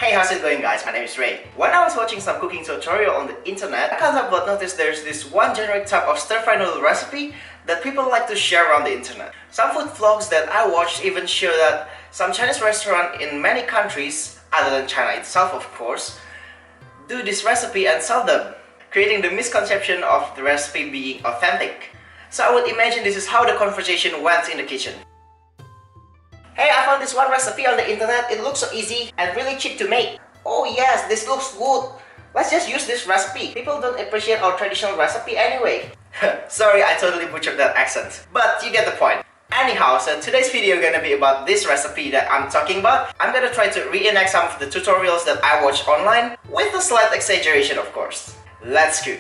Hey, how's it going guys? My name is Ray. When I was watching some cooking tutorial on the internet, I can't help but notice there's this one generic type of stir-fry noodle recipe that people like to share around the internet. Some food vlogs that I watched even show that some Chinese restaurants in many countries, other than China itself of course, do this recipe and sell them, creating the misconception of the recipe being authentic. So I would imagine this is how the conversation went in the kitchen. Hey, I found this one recipe on the internet. It looks so easy and really cheap to make. Oh yes, this looks good. Let's just use this recipe. People don't appreciate our traditional recipe anyway. Sorry, I totally butchered that accent. But you get the point. Anyhow, so today's video gonna be about this recipe that I'm talking about. I'm gonna try to reenact some of the tutorials that I watched online, with a slight exaggeration of course. Let's go.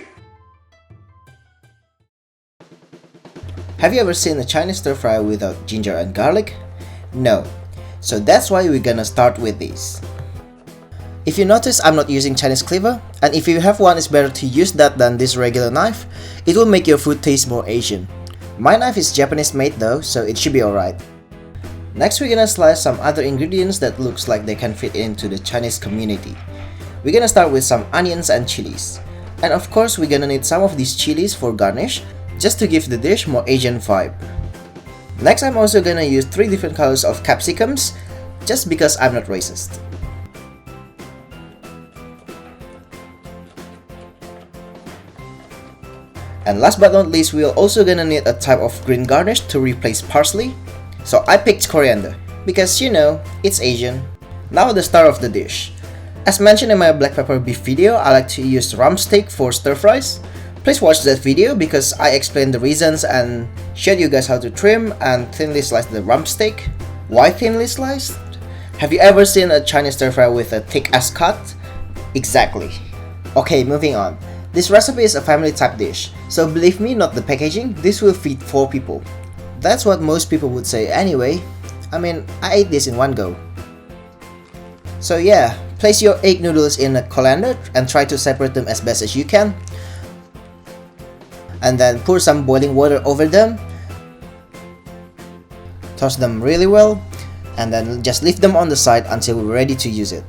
Have you ever seen a Chinese stir fry without ginger and garlic? No. So that's why we're gonna start with this. If you notice, I'm not using Chinese cleaver, and if you have one, it's better to use that than this regular knife. It will make your food taste more Asian. My knife is Japanese made though, so it should be alright. Next we're gonna slice some other ingredients that looks like they can fit into the Chinese community. We're gonna start with some onions and chilies. And of course we're gonna need some of these chilies for garnish, just to give the dish more Asian vibe. Next, I'm also gonna use 3 different colors of capsicums, just because I'm not racist. And last but not least, we're also gonna need a type of green garnish to replace parsley. So I picked coriander, because you know, it's Asian. Now the star of the dish. As mentioned in my black pepper beef video, I like to use rump steak for stir fries. Please watch that video because I explained the reasons and showed you guys how to trim and thinly slice the rump steak. Why thinly sliced? Have you ever seen a Chinese stir fry with a thick ass cut? Exactly. Okay, moving on. This recipe is a family type dish, so believe me, not the packaging, this will feed 4 people. That's what most people would say anyway. I mean, I ate this in one go. So yeah, place your egg noodles in a colander and try to separate them as best as you can. And then pour some boiling water over them. Toss them really well, and then just leave them on the side until we're ready to use it.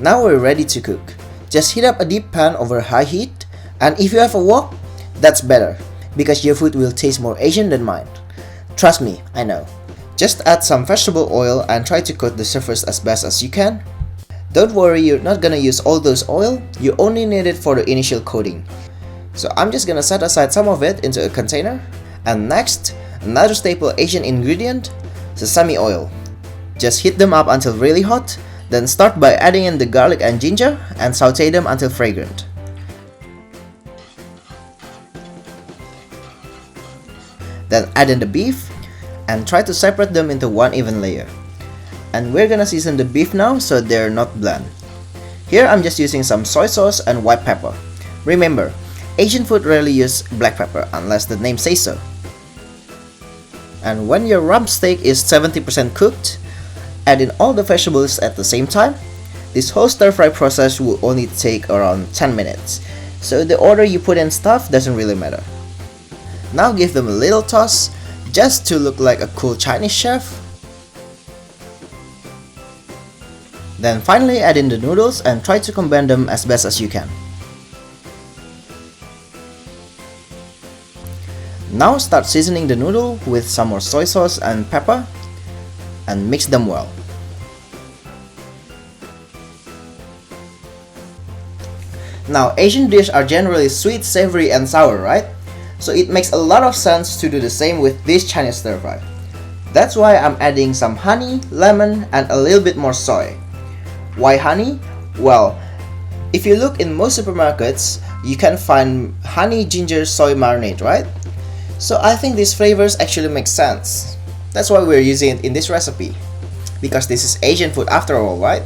Now we're ready to cook. Just heat up a deep pan over high heat, and if you have a wok, that's better, because your food will taste more Asian than mine. Trust me, I know. Just add some vegetable oil and try to coat the surface as best as you can. Don't worry, you're not gonna use all those oil, you only need it for the initial coating. So I'm just gonna set aside some of it into a container. And next, another staple Asian ingredient, sesame oil. Just heat them up until really hot, then start by adding in the garlic and ginger and saute them until fragrant. Then add in the beef and try to separate them into one even layer. And we're gonna season the beef now so they're not bland. Here I'm just using some soy sauce and white pepper. Remember, Asian food rarely use black pepper unless the name says so. And when your rump steak is 70% cooked, add in all the vegetables at the same time. This whole stir fry process will only take around 10 minutes, so the order you put in stuff doesn't really matter. Now give them a little toss, just to look like a cool Chinese chef. Then finally add in the noodles and try to combine them as best as you can. Now start seasoning the noodle with some more soy sauce and pepper and mix them well. Now Asian dishes are generally sweet, savory and sour, right? So it makes a lot of sense to do the same with this Chinese stir fry. That's why I'm adding some honey, lemon and a little bit more soy. Why honey? Well, if you look in most supermarkets, you can find honey, ginger, soy marinade, right? So I think these flavors actually make sense. That's why we're using it in this recipe. Because this is Asian food after all, right?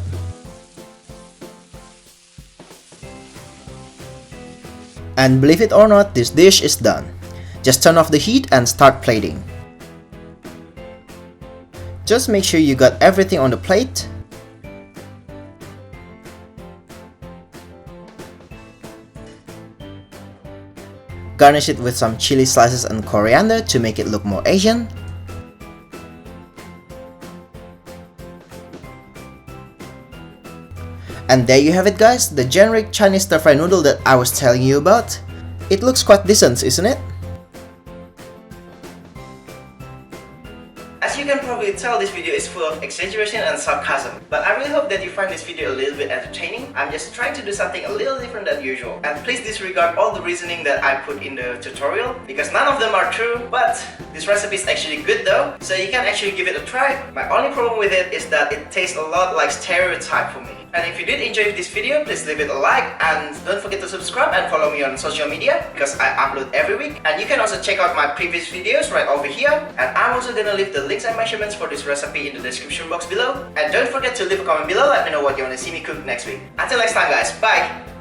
And believe it or not, this dish is done. Just turn off the heat and start plating. Just make sure you got everything on the plate. Garnish it with some chili slices and coriander to make it look more Asian. And there you have it guys, the generic Chinese stir-fry noodle that I was telling you about. It looks quite decent, isn't it? As you can probably tell, this video is full of exaggeration and sarcasm, but I really hope that you find this video a little bit entertaining. I'm just trying to do something a little different than usual. And please disregard all the reasoning that I put in the tutorial, because none of them are true, but this recipe is actually good though, so you can actually give it a try. My only problem with it is that it tastes a lot like stereotype for me. And if you did enjoy this video, please leave it a like and don't forget to subscribe and follow me on social media because I upload every week. And you can also check out my previous videos right over here. And I'm also gonna leave the links and measurements for this recipe in the description box below. And don't forget to leave a comment below, let me know what you wanna see me cook next week. Until next time guys, bye!